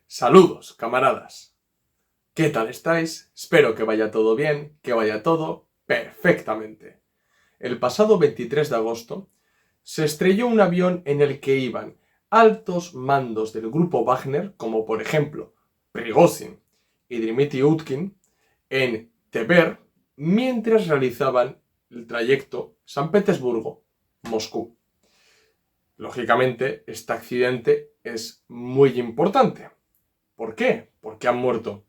Saludos, camaradas. ¿Qué tal estáis? Espero que vaya todo bien, que vaya todo perfectamente. El pasado 23 de agosto se estrelló un avión en el que iban altos mandos del grupo Wagner, como por ejemplo Prigozhin y Dmitry Utkin, en Tver, mientras realizaban el trayecto San Petersburgo-Moscú. Lógicamente, este accidente es muy importante. ¿Por qué? Porque han muerto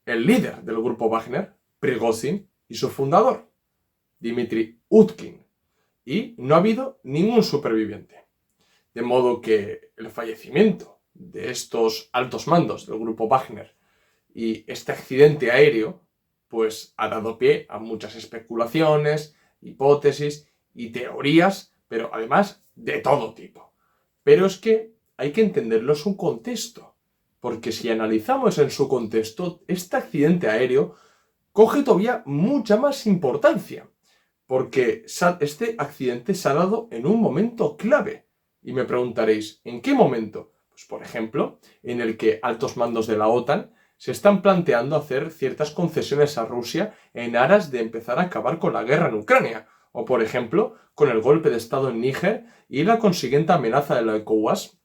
el líder del grupo Wagner, Prigozhin, y su fundador, Dmitry Utkin. Y no ha habido ningún superviviente. De modo que el fallecimiento de estos altos mandos del grupo Wagner y este accidente aéreo, pues ha dado pie a muchas especulaciones, hipótesis y teorías, pero además de todo tipo. Pero es que hay que entenderlo en su contexto, porque si analizamos en su contexto, este accidente aéreo coge todavía mucha más importancia, porque este accidente se ha dado en un momento clave. Y me preguntaréis, ¿en qué momento? Pues por ejemplo, en el que altos mandos de la OTAN se están planteando hacer ciertas concesiones a Rusia en aras de empezar a acabar con la guerra en Ucrania. O por ejemplo, con el golpe de estado en Níger y la consiguiente amenaza de la ECOWAS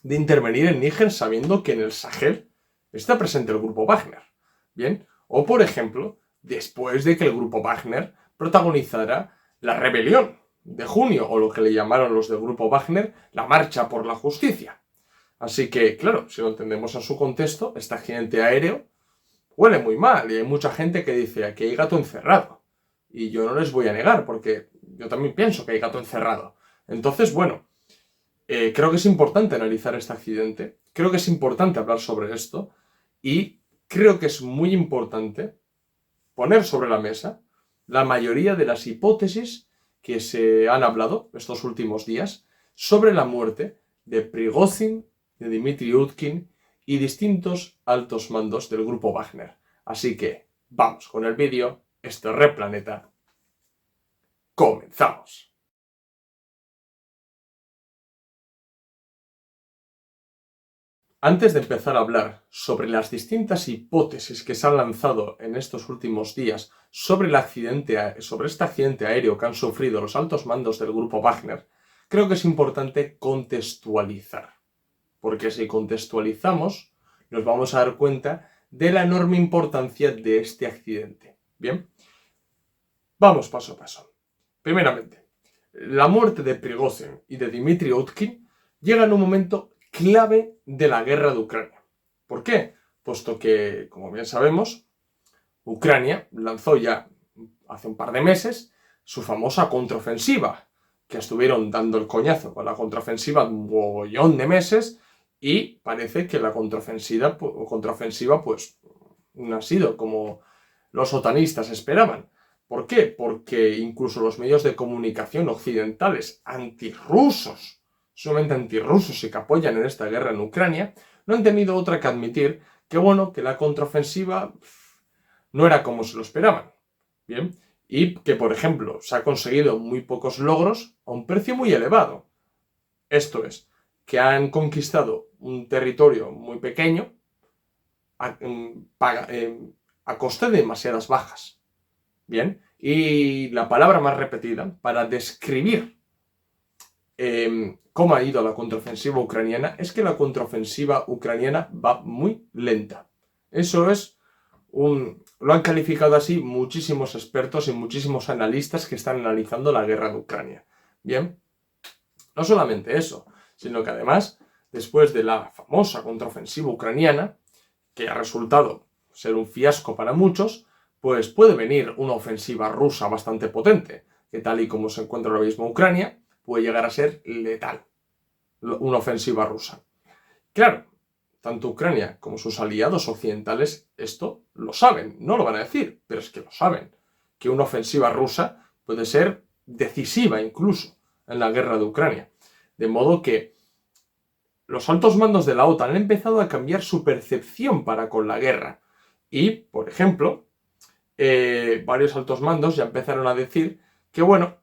de intervenir en Níger sabiendo que en el Sahel está presente el grupo Wagner. Bien, o por ejemplo, después de que el grupo Wagner protagonizara la rebelión de junio, o lo que le llamaron los del grupo Wagner, la marcha por la justicia. Así que, claro, si lo entendemos en su contexto, este accidente aéreo huele muy mal y hay mucha gente que dice aquí hay gato encerrado. Y yo no les voy a negar, porque yo también pienso que hay gato encerrado. Entonces, bueno, creo que es importante analizar este accidente, creo que es importante hablar sobre esto y creo que es muy importante poner sobre la mesa la mayoría de las hipótesis que se han hablado estos últimos días sobre la muerte de Prigozhin, de Dmitry Utkin y distintos altos mandos del grupo Wagner. Así que vamos con el vídeo, esto es Red Planeta. ¡Comenzamos! Antes de empezar a hablar sobre las distintas hipótesis que se han lanzado en estos últimos días sobre este accidente aéreo que han sufrido los altos mandos del grupo Wagner, creo que es importante contextualizar. Porque si contextualizamos, nos vamos a dar cuenta de la enorme importancia de este accidente. Bien, vamos paso a paso. Primeramente, la muerte de Prigozhin y de Dmitry Utkin llega en un momento clave de la guerra de Ucrania. ¿Por qué? Puesto que, como bien sabemos, Ucrania lanzó ya hace un par de meses su famosa contraofensiva, que estuvieron dando el coñazo con la contraofensiva un mogollón de meses y parece que la contraofensiva pues no ha sido como los otanistas esperaban. ¿Por qué? Porque incluso los medios de comunicación occidentales antirrusos, sumamente antirrusos y que apoyan en esta guerra en Ucrania, no han tenido otra que admitir que, bueno, que la contraofensiva no era como se lo esperaban. Bien, y que, por ejemplo, se ha conseguido muy pocos logros a un precio muy elevado. Esto es, que han conquistado un territorio muy pequeño a costa de demasiadas bajas. Bien, y la palabra más repetida para describir cómo ha ido la contraofensiva ucraniana es que la contraofensiva ucraniana va muy lenta. Eso es lo han calificado así muchísimos expertos y muchísimos analistas que están analizando la guerra de Ucrania. Bien, no solamente eso, sino que además, después de la famosa contraofensiva ucraniana, que ha resultado ser un fiasco para muchos, pues puede venir una ofensiva rusa bastante potente, que tal y como se encuentra ahora mismo Ucrania, puede llegar a ser letal, una ofensiva rusa. Claro, tanto Ucrania como sus aliados occidentales esto lo saben, no lo van a decir, pero es que lo saben, que una ofensiva rusa puede ser decisiva incluso en la guerra de Ucrania. De modo que los altos mandos de la OTAN han empezado a cambiar su percepción para con la guerra. Y, por ejemplo, varios altos mandos ya empezaron a decir que, bueno,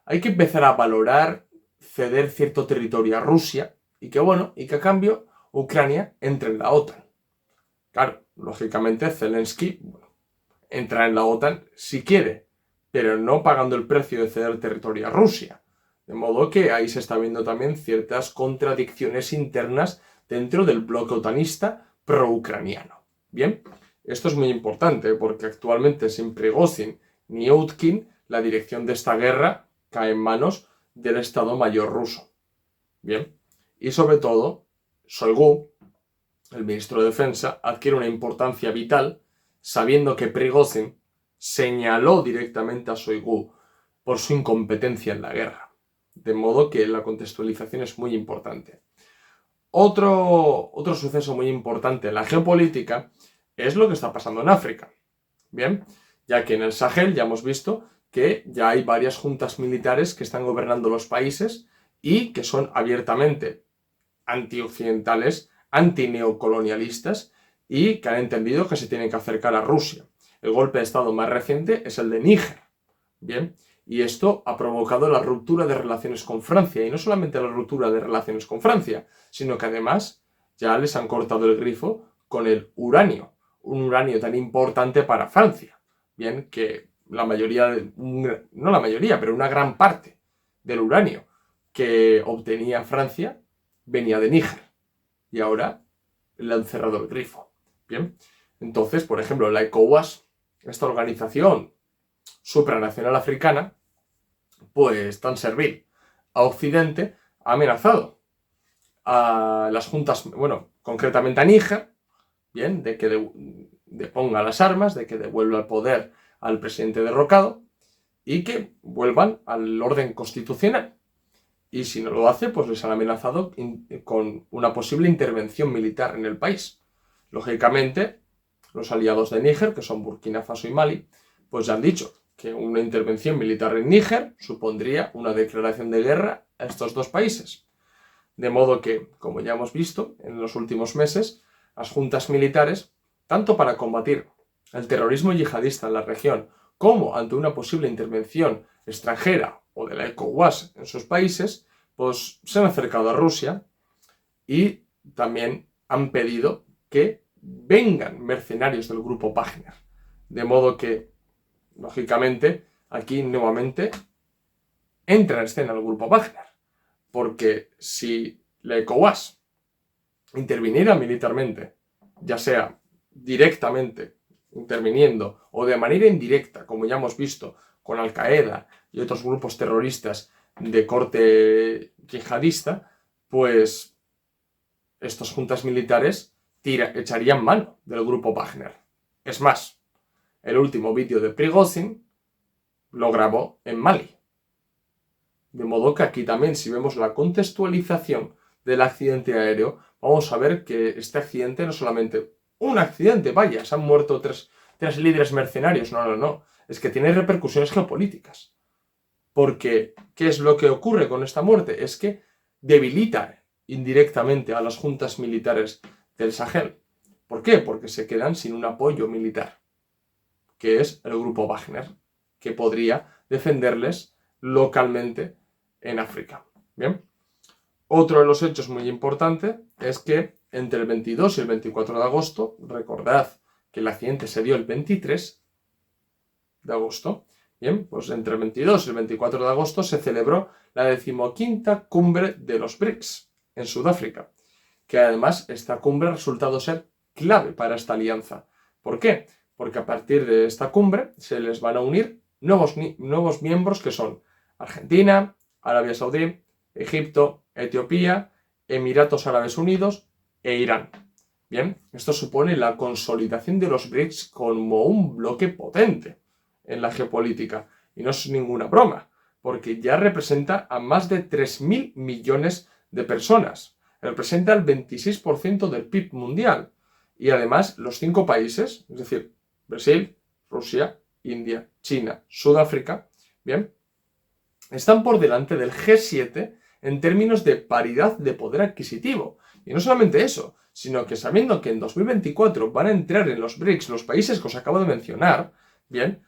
hay que empezar a valorar ceder cierto territorio a Rusia y que, bueno, y que a cambio Ucrania entre en la OTAN. Claro, lógicamente Zelensky entra en la OTAN si quiere, pero no pagando el precio de ceder territorio a Rusia. De modo que ahí se está viendo también ciertas contradicciones internas dentro del bloque otanista pro-ucraniano. Bien, esto es muy importante porque actualmente sin Prigozhin ni Yudkin, la dirección de esta guerra cae en manos del Estado Mayor ruso. Bien, y sobre todo, Shoigu, el ministro de Defensa, adquiere una importancia vital sabiendo que Prigozhin señaló directamente a Shoigu por su incompetencia en la guerra. De modo que la contextualización es muy importante. Otro suceso muy importante en la geopolítica es lo que está pasando en África. Bien, ya que en el Sahel ya hemos visto que ya hay varias juntas militares que están gobernando los países y que son abiertamente antioccidentales, antineocolonialistas y que han entendido que se tienen que acercar a Rusia. El golpe de Estado más reciente es el de Níger. Bien, y esto ha provocado la ruptura de relaciones con Francia, y no solamente la ruptura de relaciones con Francia, sino que además ya les han cortado el grifo con el uranio, un uranio tan importante para Francia. Bien, que la mayoría, no la mayoría, pero una gran parte del uranio que obtenía Francia venía de Níger, y ahora le han cerrado el grifo. Bien, entonces, por ejemplo, la ECOWAS, esta organización supranacional africana, pues tan servil a Occidente, ha amenazado a las juntas, bueno, concretamente a Níger, bien, de que deponga las armas, de que devuelva el poder al presidente derrocado y que vuelvan al orden constitucional. Y si no lo hace, pues les han amenazado con una posible intervención militar en el país. Lógicamente, los aliados de Níger, que son Burkina Faso y Mali, pues ya han dicho que una intervención militar en Níger supondría una declaración de guerra a estos dos países. De modo que, como ya hemos visto en los últimos meses, las juntas militares, tanto para combatir el terrorismo yihadista en la región como ante una posible intervención extranjera o de la ECOWAS en sus países, pues se han acercado a Rusia y también han pedido que vengan mercenarios del grupo Wagner. De modo que, lógicamente, aquí nuevamente entra en escena el grupo Wagner. Porque si la ECOWAS interviniera militarmente, ya sea directamente interviniendo o de manera indirecta, como ya hemos visto con Al-Qaeda y otros grupos terroristas de corte yihadista, pues estas juntas militares echarían mano del grupo Wagner. Es más, el último vídeo de Prigozhin lo grabó en Mali. De modo que aquí también, si vemos la contextualización del accidente aéreo, vamos a ver que este accidente no es solamente un accidente, vaya, se han muerto tres líderes mercenarios, no, es que tiene repercusiones geopolíticas. Porque, ¿qué es lo que ocurre con esta muerte? Es que debilita indirectamente a las juntas militares del Sahel. ¿Por qué? Porque se quedan sin un apoyo militar, que es el grupo Wagner, que podría defenderles localmente en África. Bien. Otro de los hechos muy importantes es que entre el 22 y el 24 de agosto, recordad que el accidente se dio el 23 de agosto, bien, pues entre el 22 y el 24 de agosto se celebró la 15ª cumbre de los BRICS en Sudáfrica, que además esta cumbre ha resultado ser clave para esta alianza. ¿Por qué? Porque a partir de esta cumbre se les van a unir nuevos miembros que son Argentina, Arabia Saudí, Egipto, Etiopía, Emiratos Árabes Unidos e Irán. Bien, esto supone la consolidación de los BRICS como un bloque potente en la geopolítica. Y no es ninguna broma, porque ya representa a más de 3.000 millones de personas. Representa el 26% del PIB mundial. Y además los 5 países, es decir, Brasil, Rusia, India, China, Sudáfrica, bien, están por delante del G7 en términos de paridad de poder adquisitivo. Y no solamente eso, sino que sabiendo que en 2024 van a entrar en los BRICS los países que os acabo de mencionar, bien,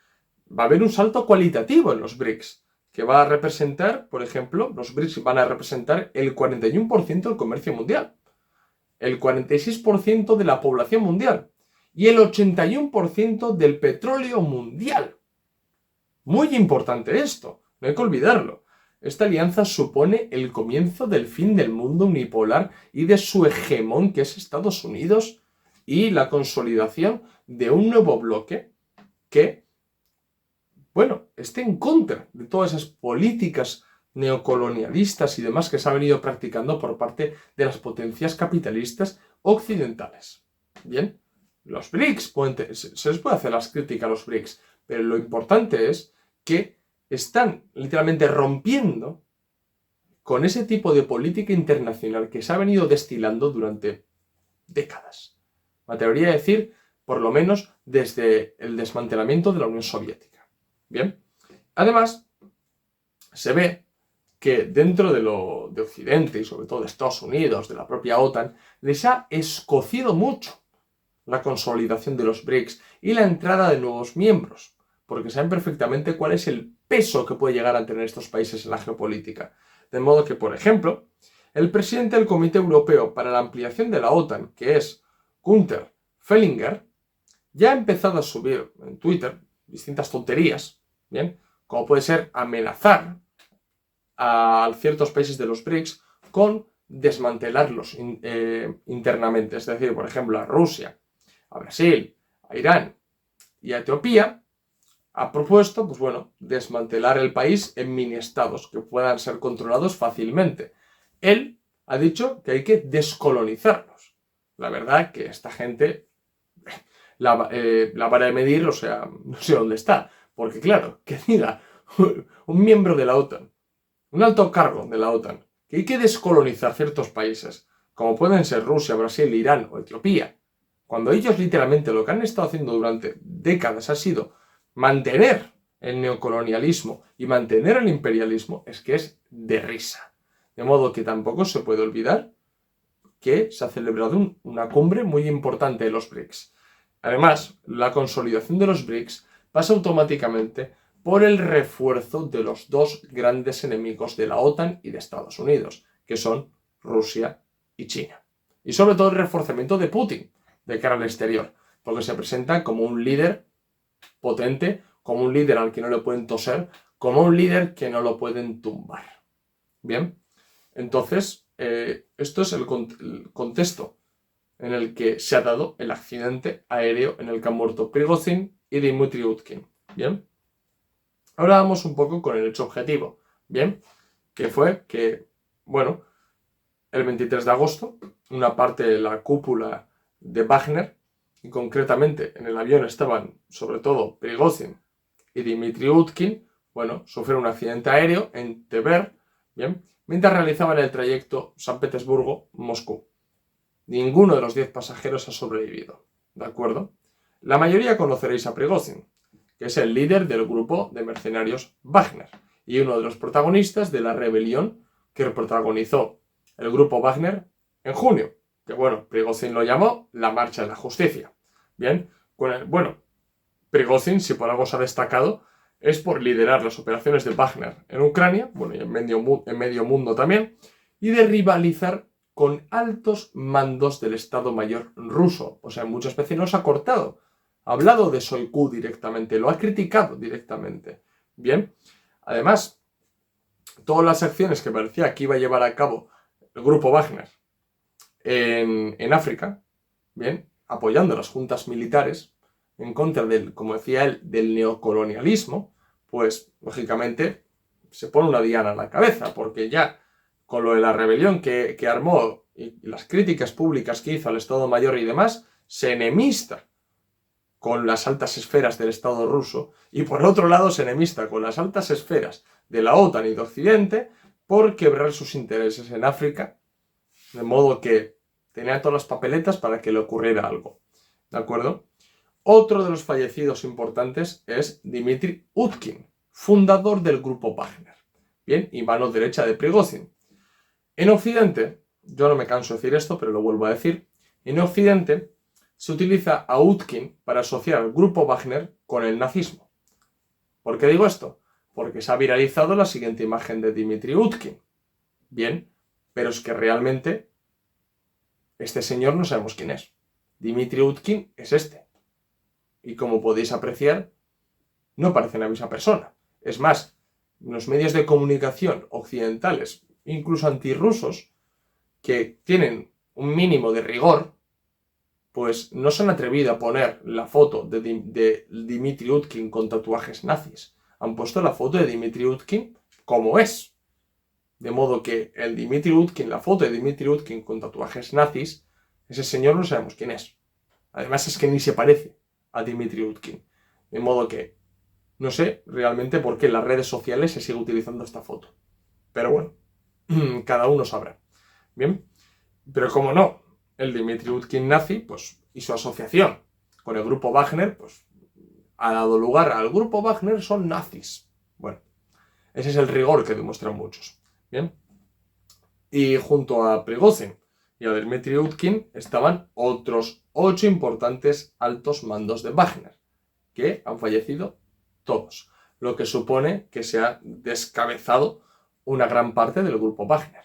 va a haber un salto cualitativo en los BRICS, que va a representar, por ejemplo, los BRICS van a representar el 41% del comercio mundial. el 46% de la población mundial y el 81% del petróleo mundial. Muy importante esto, no hay que olvidarlo. Esta alianza supone el comienzo del fin del mundo unipolar y de su hegemón, que es Estados Unidos, y la consolidación de un nuevo bloque que, bueno, esté en contra de todas esas políticas neocolonialistas y demás que se ha venido practicando por parte de las potencias capitalistas occidentales. Bien, los BRICS, se les puede hacer las críticas a los BRICS, pero lo importante es que están literalmente rompiendo con ese tipo de política internacional que se ha venido destilando durante décadas. Me atrevería a decir, por lo menos, desde el desmantelamiento de la Unión Soviética. Bien, además, se ve que dentro de Occidente y sobre todo de Estados Unidos, de la propia OTAN, les ha escocido mucho la consolidación de los BRICS y la entrada de nuevos miembros, porque saben perfectamente cuál es el peso que puede llegar a tener estos países en la geopolítica. De modo que, por ejemplo, el presidente del Comité Europeo para la Ampliación de la OTAN, que es Günther Fehlinger, ya ha empezado a subir en Twitter distintas tonterías, ¿bien? Como puede ser amenazar a ciertos países de los BRICS con desmantelarlos internamente. Es decir, por ejemplo, a Rusia, a Brasil, a Irán y a Etiopía, ha propuesto, pues bueno, desmantelar el país en mini estados que puedan ser controlados fácilmente. Él ha dicho que hay que descolonizarlos. La verdad que esta gente, la vara de medir, o sea, no sé dónde está. Porque claro, que diga un miembro de la OTAN, un alto cargo de la OTAN, que hay que descolonizar ciertos países, como pueden ser Rusia, Brasil, Irán o Etiopía, cuando ellos literalmente lo que han estado haciendo durante décadas ha sido mantener el neocolonialismo y mantener el imperialismo, es que es de risa. De modo que tampoco se puede olvidar que se ha celebrado una cumbre muy importante de los BRICS. Además, la consolidación de los BRICS pasa automáticamente por el refuerzo de los dos grandes enemigos de la OTAN y de Estados Unidos, que son Rusia y China. Y sobre todo el reforzamiento de Putin de cara al exterior, porque se presenta como un líder potente, como un líder al que no le pueden toser, como un líder que no lo pueden tumbar. Bien, entonces, esto es el contexto en el que se ha dado el accidente aéreo en el que han muerto Prigozhin y Dmitry Utkin. Bien, ahora vamos un poco con el hecho objetivo. Bien, que fue que, bueno, el 23 de agosto, una parte de la cúpula de Wagner, y concretamente en el avión estaban sobre todo Prigozhin y Dmitry Utkin, bueno, sufrieron un accidente aéreo en Tver, bien, mientras realizaban el trayecto San Petersburgo-Moscú. Ninguno de los 10 pasajeros ha sobrevivido, ¿de acuerdo? La mayoría conoceréis a Prigozhin, que es el líder del grupo de mercenarios Wagner y uno de los protagonistas de la rebelión que protagonizó el grupo Wagner en junio, que bueno, Prigozhin lo llamó la Marcha de la Justicia. Bien, bueno, Prigozhin, si por algo se ha destacado, es por liderar las operaciones de Wagner en Ucrania, bueno, y en medio mundo también, y de rivalizar con altos mandos del Estado Mayor ruso. O sea, muchas veces nos ha cortado. Ha hablado de Shoigu directamente, lo ha criticado directamente. Bien, además, todas las acciones que parecía que iba a llevar a cabo el grupo Wagner en África, bien, apoyando a las juntas militares en contra del, como decía él, del neocolonialismo, pues lógicamente se pone una diana en la cabeza, porque ya con lo de la rebelión que armó y las críticas públicas que hizo al Estado Mayor y demás, se enemista con las altas esferas del Estado ruso y por otro lado se enemista con las altas esferas de la OTAN y de Occidente por quebrar sus intereses en África, de modo que tenía todas las papeletas para que le ocurriera algo, ¿de acuerdo? Otro de los fallecidos importantes es Dmitry Utkin, fundador del grupo Wagner, bien, y mano derecha de Prigozhin. En Occidente, yo no me canso de decir esto, pero lo vuelvo a decir, en Occidente se utiliza a Utkin para asociar al grupo Wagner con el nazismo. ¿Por qué digo esto? Porque se ha viralizado la siguiente imagen de Dmitry Utkin. Bien, pero es que realmente este señor no sabemos quién es. Dmitry Utkin es este. Y como podéis apreciar, no parece la misma persona. Es más, los medios de comunicación occidentales, incluso antirrusos, que tienen un mínimo de rigor, pues no se han atrevido a poner la foto de Dmitry Utkin con tatuajes nazis. Han puesto la foto de Dmitry Utkin como es. De modo que el Dmitry Utkin, la foto de Dmitry Utkin con tatuajes nazis, ese señor no sabemos quién es. Además es que ni se parece a Dmitry Utkin. De modo que no sé realmente por qué en las redes sociales se sigue utilizando esta foto. Pero bueno, cada uno sabrá. Bien, pero como no, el Dmitry Utkin nazi, pues, y su asociación con el grupo Wagner, pues, ha dado lugar al grupo Wagner son nazis. Bueno, ese es el rigor que demuestran muchos. Bien, y junto a Prigozhin y a Dmitry Utkin estaban otros 8 importantes altos mandos de Wagner, que han fallecido todos, lo que supone que se ha descabezado una gran parte del grupo Wagner.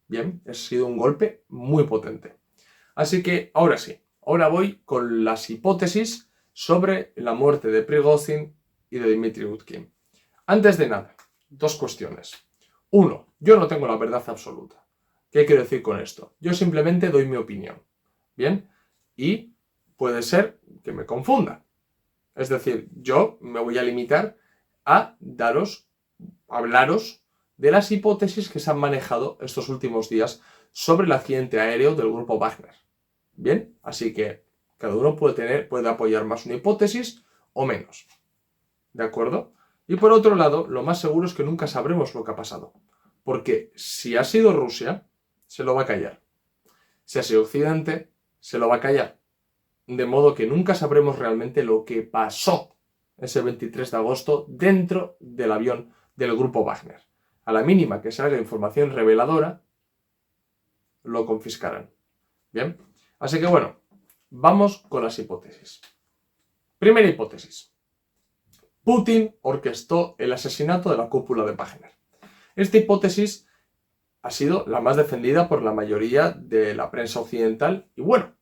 Bien, ha sido un golpe muy potente. Así que ahora sí, ahora voy con las hipótesis sobre la muerte de Prigozhin y de Dmitry Utkin. Antes de nada, 2 cuestiones. 1. Yo no tengo la verdad absoluta. ¿Qué quiero decir con esto? Yo simplemente doy mi opinión. ¿Bien? Y puede ser que me confunda. Es decir, yo me voy a limitar a hablaros de las hipótesis que se han manejado estos últimos días sobre el accidente aéreo del grupo Wagner. Bien, así que cada uno puede apoyar más una hipótesis o menos. ¿De acuerdo? Y por otro lado, lo más seguro es que nunca sabremos lo que ha pasado. Porque si ha sido Rusia, se lo va a callar. Si ha sido Occidente, se lo va a callar. De modo que nunca sabremos realmente lo que pasó ese 23 de agosto dentro del avión del grupo Wagner. A la mínima que salga información reveladora, lo confiscarán. Bien, así que bueno, vamos con las hipótesis. Primera hipótesis. Putin orquestó el asesinato de la cúpula de Wagner. Esta hipótesis ha sido la más defendida por la mayoría de la prensa occidental y bueno,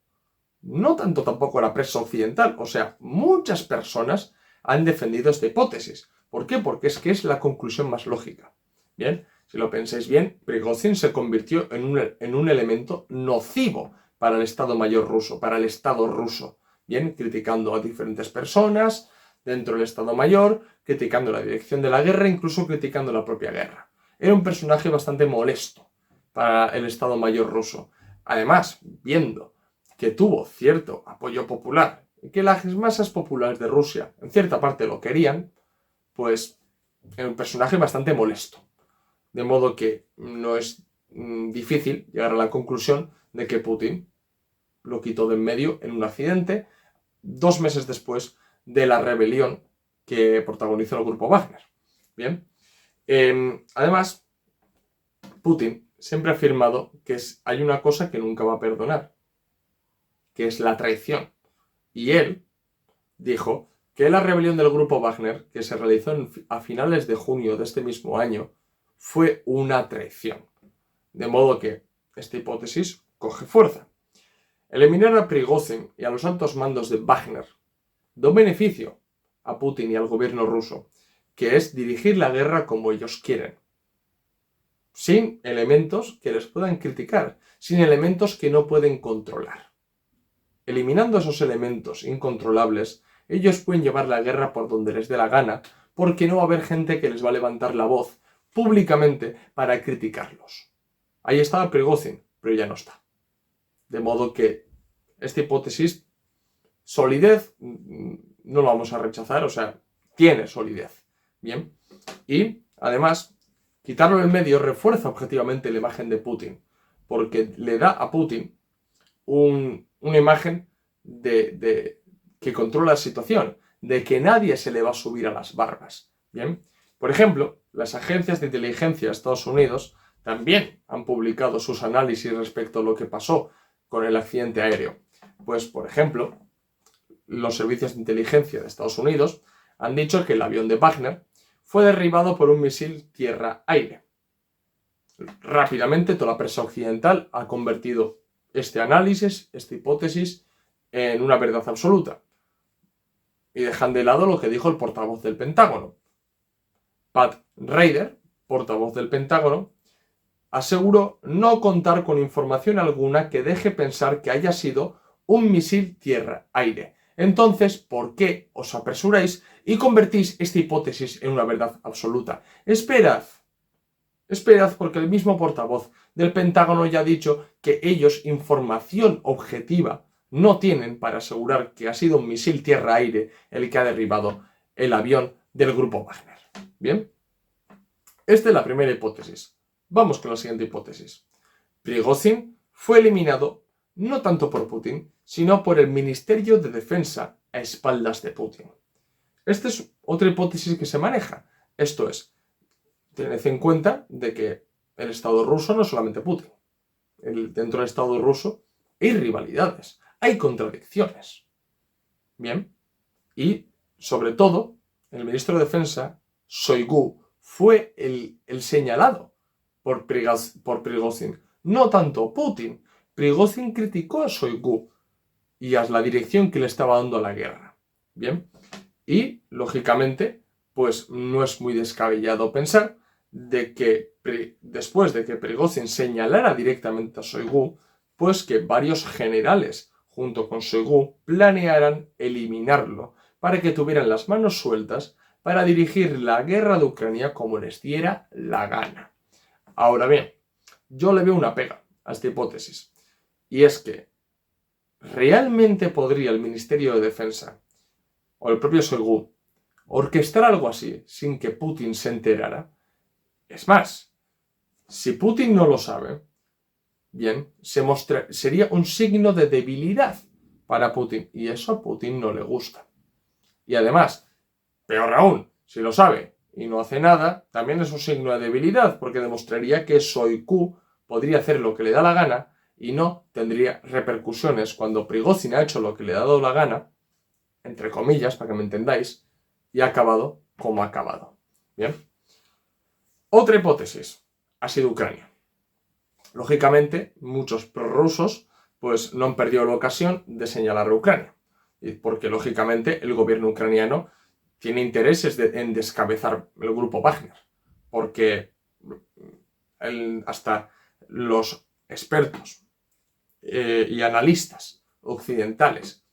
no tanto tampoco la prensa occidental, o sea, muchas personas han defendido esta hipótesis. ¿Por qué? Porque es que es la conclusión más lógica. Bien, si lo pensáis bien, Prigozhin se convirtió en un elemento nocivo para el Estado Mayor ruso, para el Estado ruso. Bien, criticando a diferentes personas dentro del Estado Mayor, criticando la dirección de la guerra, incluso criticando la propia guerra. Era un personaje bastante molesto para el Estado Mayor ruso. Además, viendo que tuvo cierto apoyo popular y que las masas populares de Rusia en cierta parte lo querían, pues era un personaje bastante molesto. De modo que no es difícil llegar a la conclusión de que Putin lo quitó de en medio en un accidente 2 meses después de la rebelión que protagonizó el grupo Wagner. Bien. Además, Putin siempre ha afirmado que hay una cosa que nunca va a perdonar, que es la traición. Y él dijo que la rebelión del grupo Wagner, que se realizó a finales de junio de este mismo año, fue una traición. De modo que esta hipótesis coge fuerza. Eliminar a Prigozhin y a los altos mandos de Wagner da un beneficio a Putin y al gobierno ruso, que es dirigir la guerra como ellos quieren, sin elementos que les puedan criticar, sin elementos que no pueden controlar. Eliminando esos elementos incontrolables, ellos pueden llevar la guerra por donde les dé la gana, porque no va a haber gente que les va a levantar la voz públicamente para criticarlos. Ahí estaba Prigozhin, pero ya no está. De modo que esta hipótesis, solidez, no lo vamos a rechazar, o sea, tiene solidez. Bien. Y, además, quitarlo del medio refuerza objetivamente la imagen de Putin, porque le da a Putin una imagen que controla la situación, de que nadie se le va a subir a las barbas. Bien. Por ejemplo, las agencias de inteligencia de Estados Unidos también han publicado sus análisis respecto a lo que pasó con el accidente aéreo. Pues, por ejemplo, los servicios de inteligencia de Estados Unidos han dicho que el avión de Wagner fue derribado por un misil tierra-aire. Rápidamente, toda la prensa occidental ha convertido este análisis, esta hipótesis, en una verdad absoluta. Y dejan de lado lo que dijo el portavoz del Pentágono. Pat Ryder, portavoz del Pentágono, aseguró no contar con información alguna que deje pensar que haya sido un misil tierra-aire. Entonces, ¿por qué os apresuráis y convertís esta hipótesis en una verdad absoluta? Esperad porque el mismo portavoz del Pentágono ya ha dicho que ellos información objetiva no tienen para asegurar que ha sido un misil tierra-aire el que ha derribado el avión del grupo Wagner. Bien, esta es la primera hipótesis. Vamos con la siguiente hipótesis. Prigozhin fue eliminado no tanto por Putin, sino por el Ministerio de Defensa a espaldas de Putin. Esta es otra hipótesis que se maneja. Esto es, tened en cuenta de que el Estado ruso no es solamente Putin. Dentro del Estado ruso hay rivalidades, hay contradicciones. Bien, y sobre todo, el ministro de Defensa, Shoigu, fue el señalado por Prigozhin, no tanto Putin. Prigozhin criticó a Shoigu y a la dirección que le estaba dando a la guerra. Bien, y lógicamente, pues no es muy descabellado pensar de que después de que Prigozhin señalara directamente a Shoigu, pues que varios generales junto con Shoigu planearan eliminarlo para que tuvieran las manos sueltas para dirigir la guerra de Ucrania como les diera la gana. Ahora bien, yo le veo una pega a esta hipótesis, y es que ¿realmente podría el Ministerio de Defensa o el propio Shoigu orquestar algo así sin que Putin se enterara? Es más, si Putin no lo sabe, bien, sería un signo de debilidad para Putin, y eso a Putin no le gusta. Y además, peor aún, si lo sabe y no hace nada, también es un signo de debilidad, porque demostraría que Shoigu podría hacer lo que le da la gana y no tendría repercusiones cuando Prigozhin ha hecho lo que le ha dado la gana, entre comillas, para que me entendáis, y ha acabado como ha acabado. Bien. Otra hipótesis ha sido Ucrania. Lógicamente, muchos prorrusos pues no han perdido la ocasión de señalar a Ucrania, porque lógicamente el gobierno ucraniano tiene intereses en descabezar el grupo Wagner, porque hasta los expertos y analistas occidentales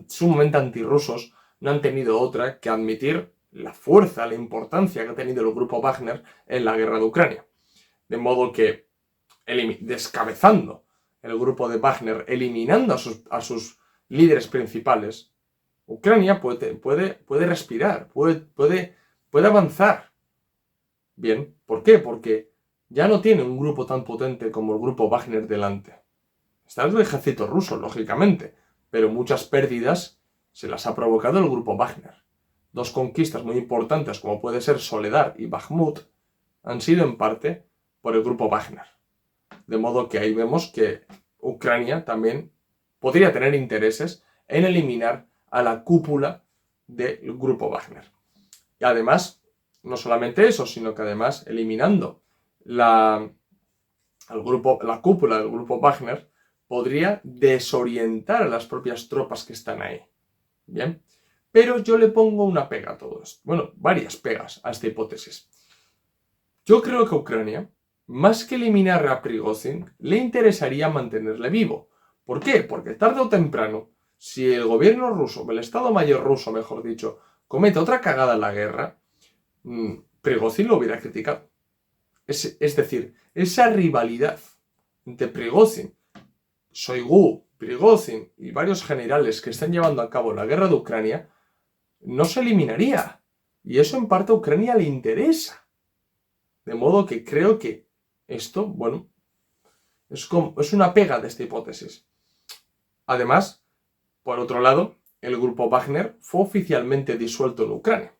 sumamente antirrusos no han tenido otra que admitir la fuerza, la importancia que ha tenido el grupo Wagner en la guerra de Ucrania. De modo que, descabezando el grupo de Wagner, eliminando a sus líderes principales, Ucrania puede respirar, puede avanzar. Bien, ¿por qué? Porque ya no tiene un grupo tan potente como el grupo Wagner delante. Está el ejército ruso, lógicamente, pero muchas pérdidas se las ha provocado el grupo Wagner. Dos conquistas muy importantes, como puede ser Soledar y Bakhmut, han sido en parte por el grupo Wagner. De modo que ahí vemos que Ucrania también podría tener intereses en eliminar a la cúpula del grupo Wagner. Y además, no solamente eso, sino que además eliminando la cúpula del grupo Wagner podría desorientar a las propias tropas que están ahí. Bien, pero yo le pongo una pega a todo esto. Bueno, varias pegas a esta hipótesis. Yo creo que Ucrania, más que eliminar a Prigozhin, le interesaría mantenerle vivo. ¿Por qué? Porque tarde o temprano, si el gobierno ruso, el Estado Mayor ruso, mejor dicho, comete otra cagada en la guerra, Prigozhin lo hubiera criticado. Es decir, esa rivalidad entre Prigozhin, Shoigu, Prigozhin y varios generales que están llevando a cabo la guerra de Ucrania no se eliminaría. Y eso en parte a Ucrania le interesa. De modo que creo que esto, bueno, es una pega de esta hipótesis. Además, por otro lado, el grupo Wagner fue oficialmente disuelto en Ucrania.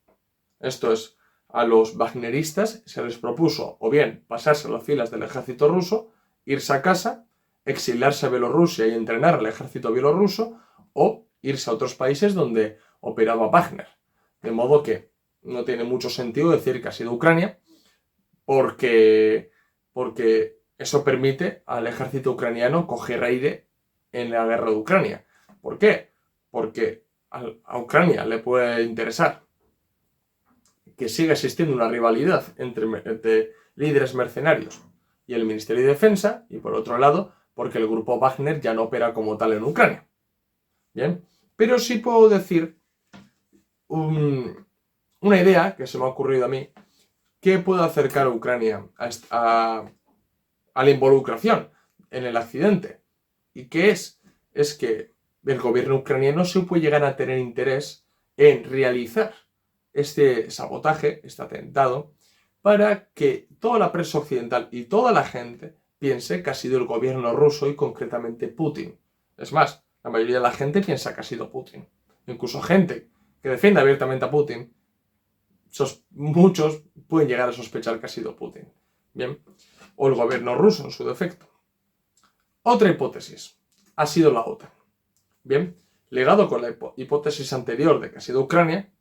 Esto es, a los wagneristas se les propuso o bien pasarse a las filas del ejército ruso, irse a casa, exiliarse a Bielorrusia y entrenar al ejército bielorruso, o irse a otros países donde operaba Wagner. De modo que no tiene mucho sentido decir que ha sido Ucrania, porque eso permite al ejército ucraniano coger aire en la guerra de Ucrania. ¿Por qué? Porque a Ucrania le puede interesar que siga existiendo una rivalidad entre líderes mercenarios y el Ministerio de Defensa, y por otro lado, porque el grupo Wagner ya no opera como tal en Ucrania. Bien, pero sí puedo decir una idea que se me ha ocurrido a mí que puede acercar a Ucrania a la involucración en el accidente. ¿Y qué es? Es que el gobierno ucraniano sí puede llegar a tener interés en realizar este sabotaje, este atentado, para que toda la prensa occidental y toda la gente piense que ha sido el gobierno ruso y concretamente Putin. Es más, la mayoría de la gente piensa que ha sido Putin. Incluso gente que defiende abiertamente a Putin, muchos pueden llegar a sospechar que ha sido Putin. Bien, o el gobierno ruso en su defecto. Otra hipótesis ha sido la OTAN. Bien, ligado con la hipótesis anterior de que ha sido Ucrania,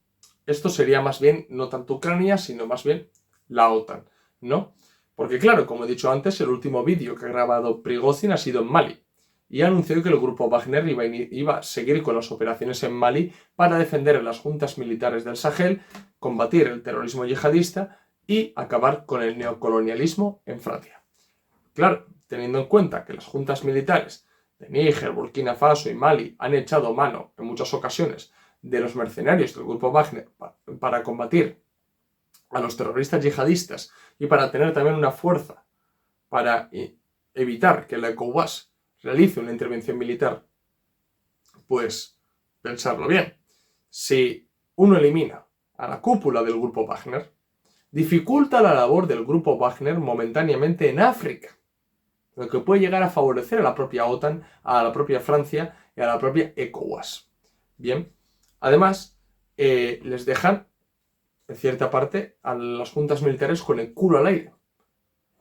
esto sería más bien no tanto Ucrania, sino más bien la OTAN, ¿no? Porque claro, como he dicho antes, el último vídeo que ha grabado Prigozhin ha sido en Mali y ha anunciado que el grupo Wagner iba a seguir con las operaciones en Mali para defender a las juntas militares del Sahel, combatir el terrorismo yihadista y acabar con el neocolonialismo en Francia. Claro, teniendo en cuenta que las juntas militares de Níger, Burkina Faso y Mali han echado mano en muchas ocasiones de los mercenarios del grupo Wagner para combatir a los terroristas yihadistas y para tener también una fuerza para evitar que la ECOWAS realice una intervención militar, pues pensarlo bien. Si uno elimina a la cúpula del grupo Wagner, dificulta la labor del grupo Wagner momentáneamente en África, lo que puede llegar a favorecer a la propia OTAN, a la propia Francia y a la propia ECOWAS. Bien, además, les dejan, en cierta parte, a las juntas militares con el culo al aire.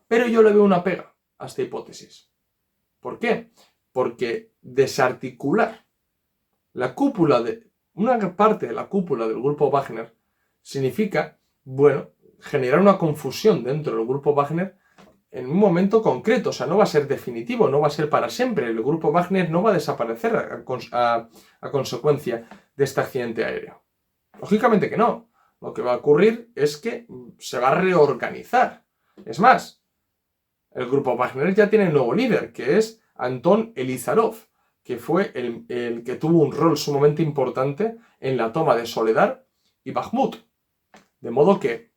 Pero yo le veo una pega a esta hipótesis. ¿Por qué? Porque desarticular una parte de la cúpula del grupo Wagner significa, bueno, generar una confusión dentro del grupo Wagner en un momento concreto. O sea, no va a ser definitivo, no va a ser para siempre. El grupo Wagner no va a desaparecer a consecuencia de este accidente aéreo. Lógicamente que no. Lo que va a ocurrir es que se va a reorganizar. Es más, el grupo Wagner ya tiene un nuevo líder, que es Anton Elizarov, que fue el que tuvo un rol sumamente importante en la toma de Soledar y Bakhmut. De modo que,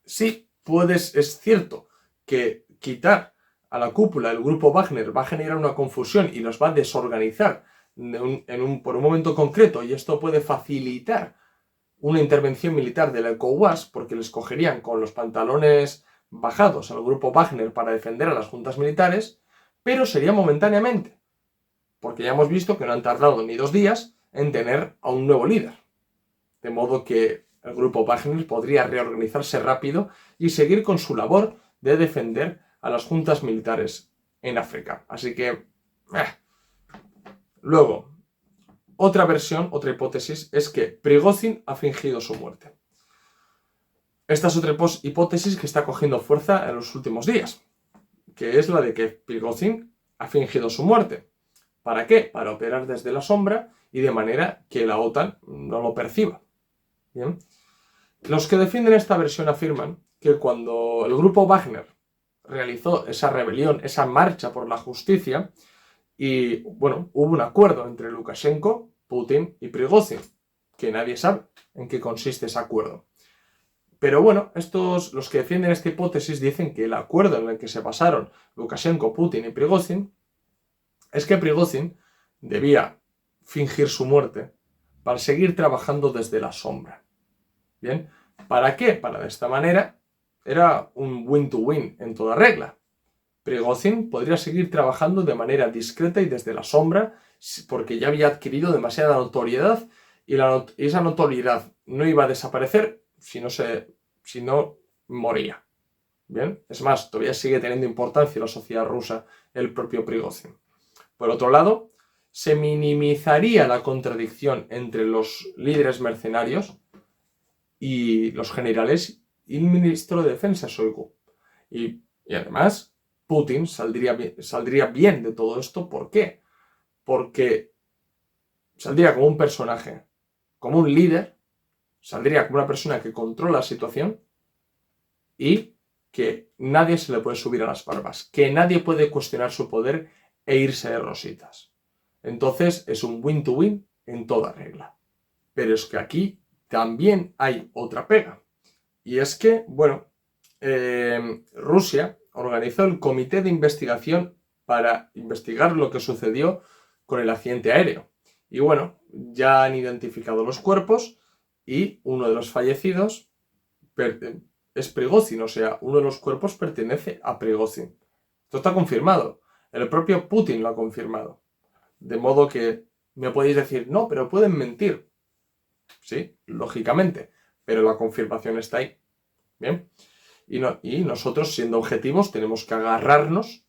sí, es cierto que quitar a la cúpula del grupo Wagner va a generar una confusión y los va a desorganizar por un momento concreto, y esto puede facilitar una intervención militar de la ECOWAS, porque les cogerían con los pantalones bajados al grupo Wagner para defender a las juntas militares, pero sería momentáneamente, porque ya hemos visto que no han tardado ni 2 días en tener a un nuevo líder. De modo que el grupo Wagner podría reorganizarse rápido y seguir con su labor de defender a las juntas militares en África. Así que, Luego, otra versión, otra hipótesis, es que Prigozhin ha fingido su muerte. Esta es otra hipótesis que está cogiendo fuerza en los últimos días, que es la de que Prigozhin ha fingido su muerte. ¿Para qué? Para operar desde la sombra y de manera que la OTAN no lo perciba. Bien. Los que defienden esta versión afirman que cuando el grupo Wagner realizó esa rebelión, esa marcha por la justicia, y bueno, hubo un acuerdo entre Lukashenko, Putin y Prigozhin, que nadie sabe en qué consiste ese acuerdo. Pero bueno, los que defienden esta hipótesis dicen que el acuerdo en el que se basaron Lukashenko, Putin y Prigozhin es que Prigozhin debía fingir su muerte para seguir trabajando desde la sombra. ¿Bien? ¿Para qué? Para de esta manera era un win-to-win en toda regla. Prigozhin podría seguir trabajando de manera discreta y desde la sombra porque ya había adquirido demasiada notoriedad y esa notoriedad no iba a desaparecer si no moría. ¿Bien? Es más, todavía sigue teniendo importancia en la sociedad rusa el propio Prigozhin. Por otro lado, se minimizaría la contradicción entre los líderes mercenarios y los generales y el ministro de Defensa, Shoigu. Y Y además, Putin saldría bien de todo esto. ¿Por qué? Porque saldría como un personaje, como un líder, saldría como una persona que controla la situación y que nadie se le puede subir a las barbas, que nadie puede cuestionar su poder e irse de rositas. Entonces es un win-to-win en toda regla. Pero es que aquí también hay otra pega. Y es que, bueno, Rusia organizó el comité de investigación para investigar lo que sucedió con el accidente aéreo. Y bueno, ya han identificado los cuerpos y uno de los fallecidos es Prigozhin, o sea, uno de los cuerpos pertenece a Prigozhin. Esto está confirmado. El propio Putin lo ha confirmado. De modo que me podéis decir, no, pero pueden mentir. Sí, lógicamente, pero la confirmación está ahí. Bien. Y nosotros, siendo objetivos, tenemos que agarrarnos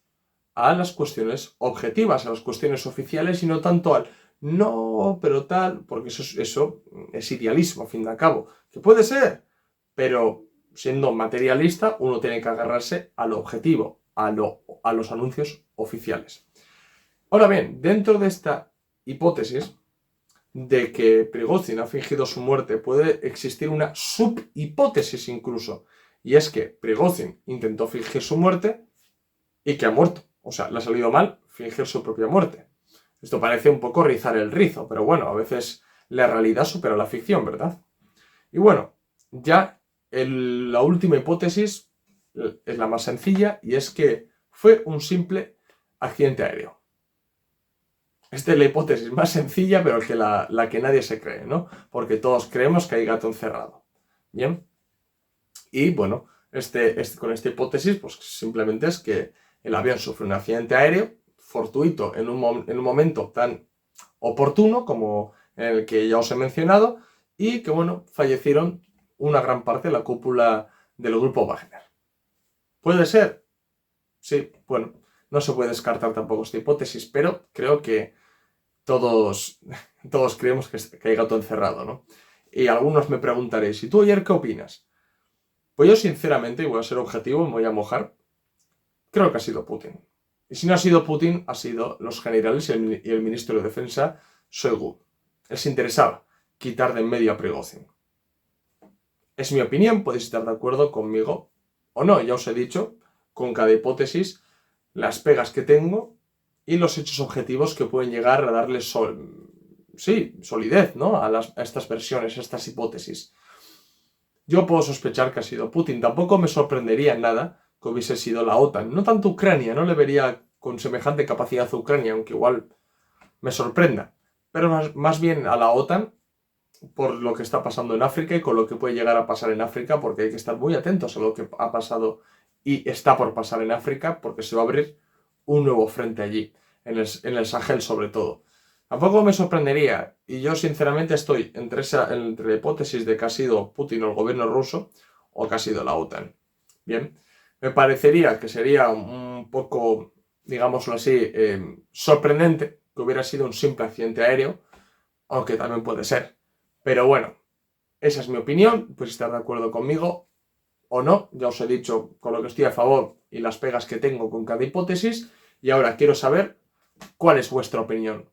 a las cuestiones objetivas, a las cuestiones oficiales y no tanto al no, pero tal, porque eso es idealismo, a fin de cabo. Que puede ser, pero siendo materialista, uno tiene que agarrarse a lo objetivo, a los anuncios oficiales. Ahora bien, dentro de esta hipótesis de que Prigozhin ha fingido su muerte, puede existir una subhipótesis incluso, y es que Prigozhin intentó fingir su muerte y que ha muerto. O sea, le ha salido mal fingir su propia muerte. Esto parece un poco rizar el rizo, pero bueno, a veces la realidad supera la ficción, ¿verdad? Y bueno, ya la última hipótesis es la más sencilla y es que fue un simple accidente aéreo. Esta es la hipótesis más sencilla, pero la que nadie se cree, ¿no? Porque todos creemos que hay gato encerrado. Bien. Y bueno, con esta hipótesis, pues simplemente es que el avión sufre un accidente aéreo fortuito en un momento tan oportuno como el que ya os he mencionado y que, bueno, fallecieron una gran parte de la cúpula del grupo Wagner. ¿Puede ser? Sí, bueno, no se puede descartar tampoco esta hipótesis, pero creo que todos creemos que hay gato encerrado, ¿no? Y algunos me preguntaréis, ¿y tú ayer qué opinas? Pues yo sinceramente, y voy a ser objetivo, me voy a mojar, creo que ha sido Putin. Y si no ha sido Putin, ha sido los generales y el ministro de Defensa, Shoigu. Les interesaba quitar de en medio a Prigozhin. Es mi opinión, podéis estar de acuerdo conmigo o no, ya os he dicho, con cada hipótesis, las pegas que tengo y los hechos objetivos que pueden llegar a darle solidez, ¿no? a estas versiones, a estas hipótesis. Yo puedo sospechar que ha sido Putin. Tampoco me sorprendería en nada que hubiese sido la OTAN. No tanto Ucrania, no le vería con semejante capacidad a Ucrania, aunque igual me sorprenda. Pero más bien a la OTAN por lo que está pasando en África y con lo que puede llegar a pasar en África, porque hay que estar muy atentos a lo que ha pasado y está por pasar en África, porque se va a abrir un nuevo frente allí, en el Sahel sobre todo. Tampoco me sorprendería, y yo sinceramente estoy entre la hipótesis de que ha sido Putin o el gobierno ruso, o que ha sido la OTAN. Bien, me parecería que sería un poco, digámoslo así, sorprendente que hubiera sido un simple accidente aéreo, aunque también puede ser. Pero bueno, esa es mi opinión, pues estar de acuerdo conmigo o no, ya os he dicho con lo que estoy a favor y las pegas que tengo con cada hipótesis, y ahora quiero saber cuál es vuestra opinión.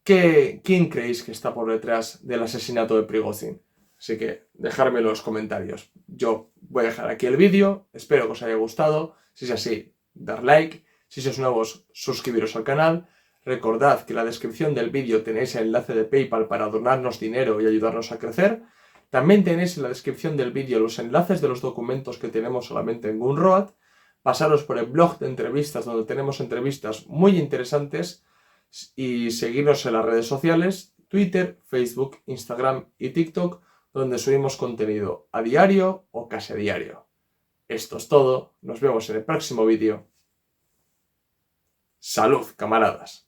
¿Quién creéis que está por detrás del asesinato de Prigozhin? Así que dejadme en los comentarios. Yo voy a dejar aquí el vídeo, espero que os haya gustado. Si es así, dar like. Si sois nuevos, suscribiros al canal. Recordad que en la descripción del vídeo tenéis el enlace de PayPal para donarnos dinero y ayudarnos a crecer. También tenéis en la descripción del vídeo los enlaces de los documentos que tenemos solamente en Gumroad. Pasaros por el blog de entrevistas donde tenemos entrevistas muy interesantes y seguirnos en las redes sociales, Twitter, Facebook, Instagram y TikTok, donde subimos contenido a diario o casi a diario. Esto es todo, nos vemos en el próximo vídeo. ¡Salud, camaradas!